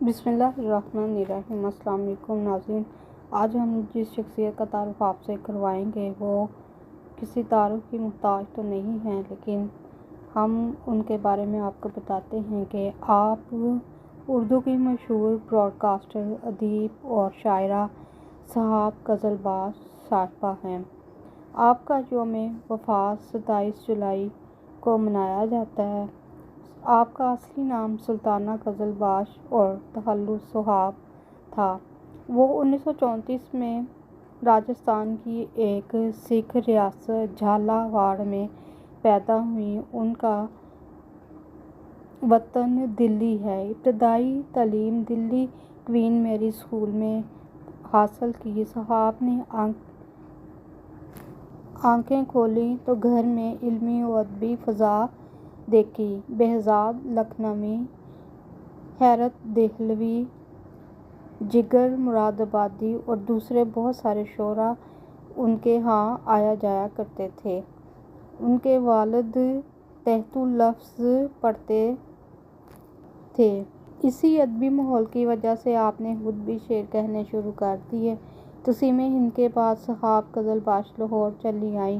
بسم اللہ الرحمن الرحیم۔ السلام علیکم ناظرین، آج ہم جس شخصیت کا تعارف آپ سے کروائیں گے وہ کسی تعارف کی محتاج تو نہیں ہیں، لیکن ہم ان کے بارے میں آپ کو بتاتے ہیں کہ آپ اردو کی مشہور براڈ کاسٹر، ادیب اور شاعرہ سہاب غزل باز صاحبہ ہیں۔ آپ کا یوم وفات 27 جولائی کو منایا جاتا ہے۔ آپ کا اصلی نام سلطانہ غزل باز اور تخلص سہاب تھا۔ وہ 1934 میں راجستھان کی ایک سکھ ریاست جھالاواڑ میں پیدا ہوئیں۔ ان کا وطن دلی ہے۔ ابتدائی تعلیم دلی کوئین میری اسکول میں حاصل کی۔ سہاب نے آنکھیں کھولیں تو گھر میں علمی و ادبی فضا دیکھی۔ بہزاد لکھنوی، حیرت دہلوی، جگر مرادآبادی اور دوسرے بہت سارے شعراء ان کے ہاں آیا جایا کرتے تھے۔ ان کے والد تحت الحفظ پڑھتے تھے۔ اسی ادبی ماحول کی وجہ سے آپ نے خود بھی شعر کہنے شروع کر دیے۔ تقسیم ہند کے بعد سہاب غزل باز لاہور چلی آئیں۔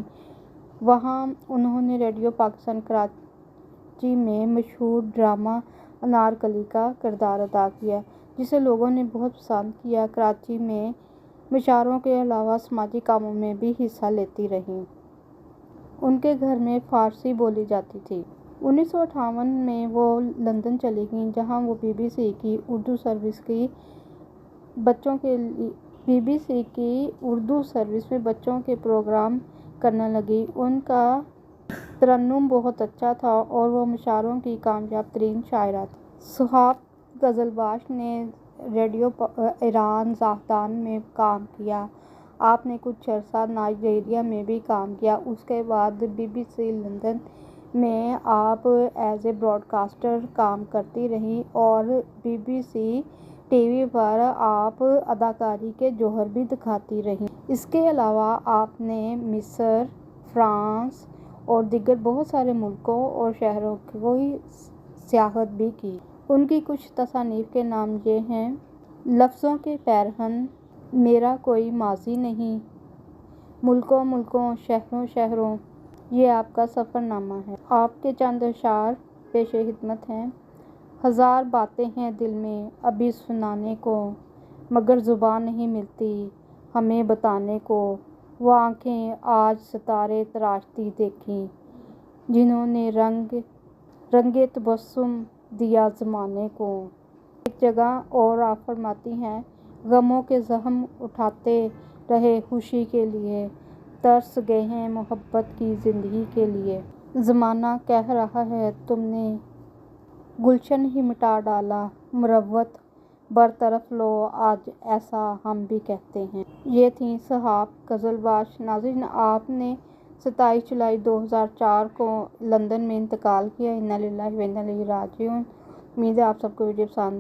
وہاں انہوں نے ریڈیو پاکستان کراچی میں مشہور ڈرامہ انارکلی کا کردار ادا کیا، جسے لوگوں نے بہت پسند کیا۔ کراچی میں مشاعروں کے علاوہ سماجی کاموں میں بھی حصہ لیتی رہیں۔ ان کے گھر میں فارسی بولی جاتی تھی۔ 1958 میں وہ لندن چلی گئیں، جہاں وہ بی بی سی کی اردو سروس میں بچوں کے پروگرام کرنے لگیں۔ ان کا ترنم بہت اچھا تھا اور وہ مشاعروں کی کامیاب ترین شاعرہ تھیں۔ سہاب غزل باز نے ریڈیو ایران زاہدان میں کام کیا۔ آپ نے کچھ عرصہ نائجیریا میں بھی کام کیا۔ اس کے بعد بی بی سی لندن میں آپ ایز اے براڈ کاسٹر کام کرتی رہیں اور B B C T V پر آپ اداکاری کے جوہر بھی دکھاتی رہیں۔ اس کے علاوہ آپ نے مصر، فرانس اور دیگر بہت سارے ملکوں اور شہروں کی سیاحت بھی کی۔ ان کی کچھ تصانیف کے نام یہ ہیں: لفظوں کے پیرہن، میرا کوئی ماضی نہیں، ملکوں ملکوں، شہروں شہروں، یہ آپ کا سفر نامہ ہے۔ آپ کے چند اشعار پیش خدمت ہیں: ہزار باتیں ہیں دل میں ابھی سنانے کو، مگر زباں نہیں ملتی ہمیں بتانے کو، وہ آنکھیں آج ستارے تراشتی دیکھیں، جنہوں نے رنگ تبسم دیا زمانے کو۔ ایک جگہ اور آپ فرماتی ہیں: غموں کے زخم اٹھاتے رہے خوشی کے لیے، ترس گئے ہیں محبت کی زندگی کے لیے۔ زمانہ کہہ رہا ہے تم نے گلشن ہی مٹا ڈالا، مروت برطرف لو آج ایسا ہم بھی کہتے ہیں۔ یہ تھیں سہاب غزل باز۔ ناظرین، آپ نے 27 جولائی 2004 کو لندن میں انتقال کیا۔ انا للہ و انا الیہ راجعون۔ امید ہے آپ سب کو ویڈیو پسند